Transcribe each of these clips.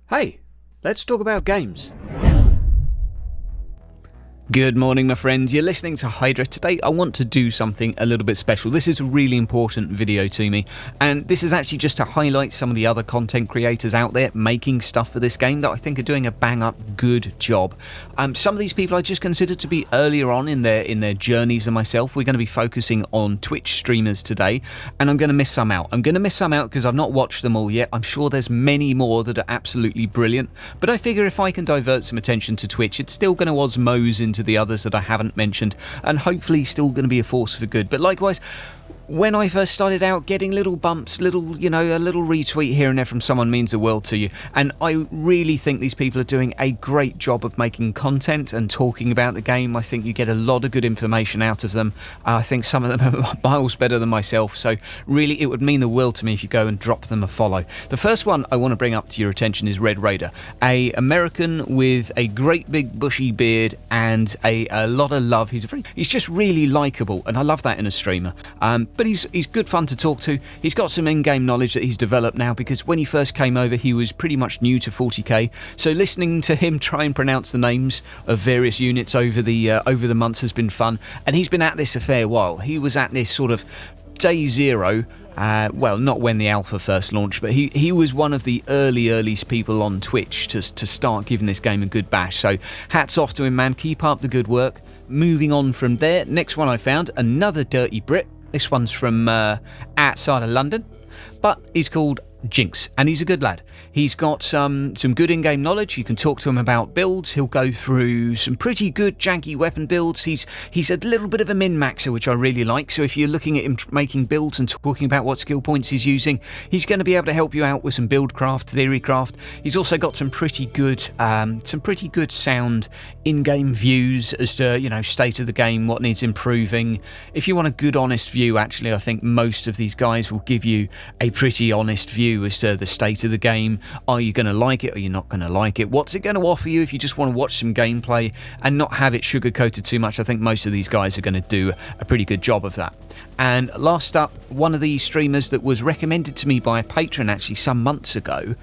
Hey, let's talk about games. Good morning, my friends. You're listening to Hydra. Today I want to do something a little bit special. This is a really important video to me, and this is actually just to highlight some of the other content creators out there making stuff for this game that I think are doing a bang-up good job. Some of these people I just consider to be earlier on in their journeys than myself. We're going to be focusing on Twitch streamers today, and I'm going to miss some out. I'm going to miss some out because I've not watched them all yet. I'm sure there's many more that are absolutely brilliant, but I figure if I can divert some attention to Twitch, it's still going to osmose into the others that I haven't mentioned, and hopefully still going to be a force for good. But likewise, when I first started out, getting little bumps, a little retweet here and there from someone means the world to you. And I really think these people are doing a great job of making content and talking about the game. I think you get a lot of good information out of them. I think some of them are miles better than myself. So really, it would mean the world to me if you go and drop them a follow. The first one I want to bring up to your attention is Red Raider, a American with a great big bushy beard and a lot of love. He's just really likable, and I love that in a streamer. But he's good fun to talk to. He's got some in-game knowledge that he's developed now, because when he first came over, he was pretty much new to 40k. So listening to him try and pronounce the names of various units over the months has been fun. And he's been at this a fair while. He was at this sort of day zero. Well, not when the alpha first launched, but he was one of the earliest people on Twitch to start giving this game a good bash. So hats off to him, man. Keep up the good work. Moving on from there, next one I found, another dirty Brit. This one's from outside of London, but he's called Jinx, and he's a good lad. He's got some good in-game knowledge. You can talk to him about builds. He'll go through some pretty good janky weapon builds. He's a little bit of a min-maxer, which I really like. So if you're looking at him making builds and talking about what skill points he's using, he's going to be able to help you out with some build craft, theory craft. He's also got some pretty good sound in-game views as to, state of the game, what needs improving. If you want a good, honest view, actually, I think most of these guys will give you a pretty honest view as to the state of the game. Are you going to like it? Are you not going to like it? What's it going to offer you if you just want to watch some gameplay and not have it sugar-coated too much? I think most of these guys are going to do a pretty good job of that. And last up, one of the streamers that was recommended to me by a patron actually some months ago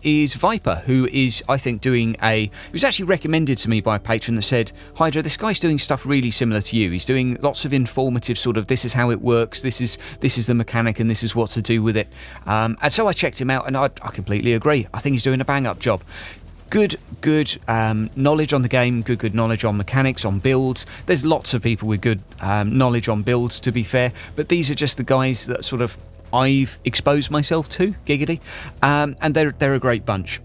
is Viper, who is, I think, he was actually recommended to me by a patron that said, Hydra, this guy's doing stuff really similar to you. He's doing lots of informative sort of, this is how it works, this is the mechanic, and this is what to do with it. And so I checked him out, and I completely agree. I think he's doing a bang-up job. Good knowledge on the game, good knowledge on mechanics, on builds. There's lots of people with good knowledge on builds, to be fair, but these are just the guys that sort of I've exposed myself to, giggity, and they're a great bunch.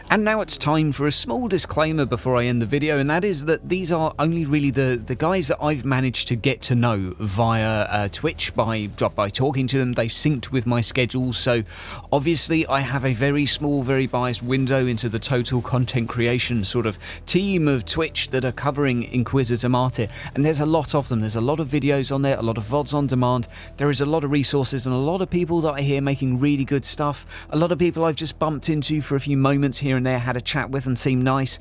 And now it's time for a small disclaimer before I end the video, and that is that these are only really the guys that I've managed to get to know via Twitch by talking to them. They've synced with my schedules, so obviously I have a very small, very biased window into the total content creation sort of team of Twitch that are covering Inquisitor Martyr, and there's a lot of them. There's a lot of videos on there, a lot of VODs on demand. There is a lot of resources and a lot of people that I hear making really good stuff. A lot of people I've just bumped into for a few moments here and there, had a chat with and seemed nice.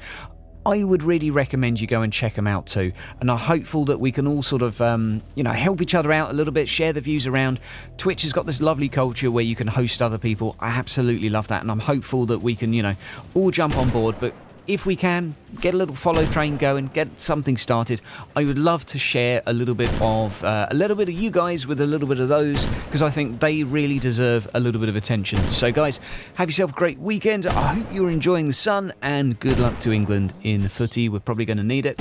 I would really recommend you go and check them out too, and I'm hopeful that we can all sort of help each other out a little bit, share the views around. Twitch has got this lovely culture where you can host other people. I absolutely love that, and I'm hopeful that we can all jump on board. But if we can get a little follow train going, get something started, I would love to share a little bit of you guys with a little bit of those, because I think they really deserve a little bit of attention. So guys, have yourself a great weekend. I hope you're enjoying the sun, and good luck to England in the footy. We're probably going to need it.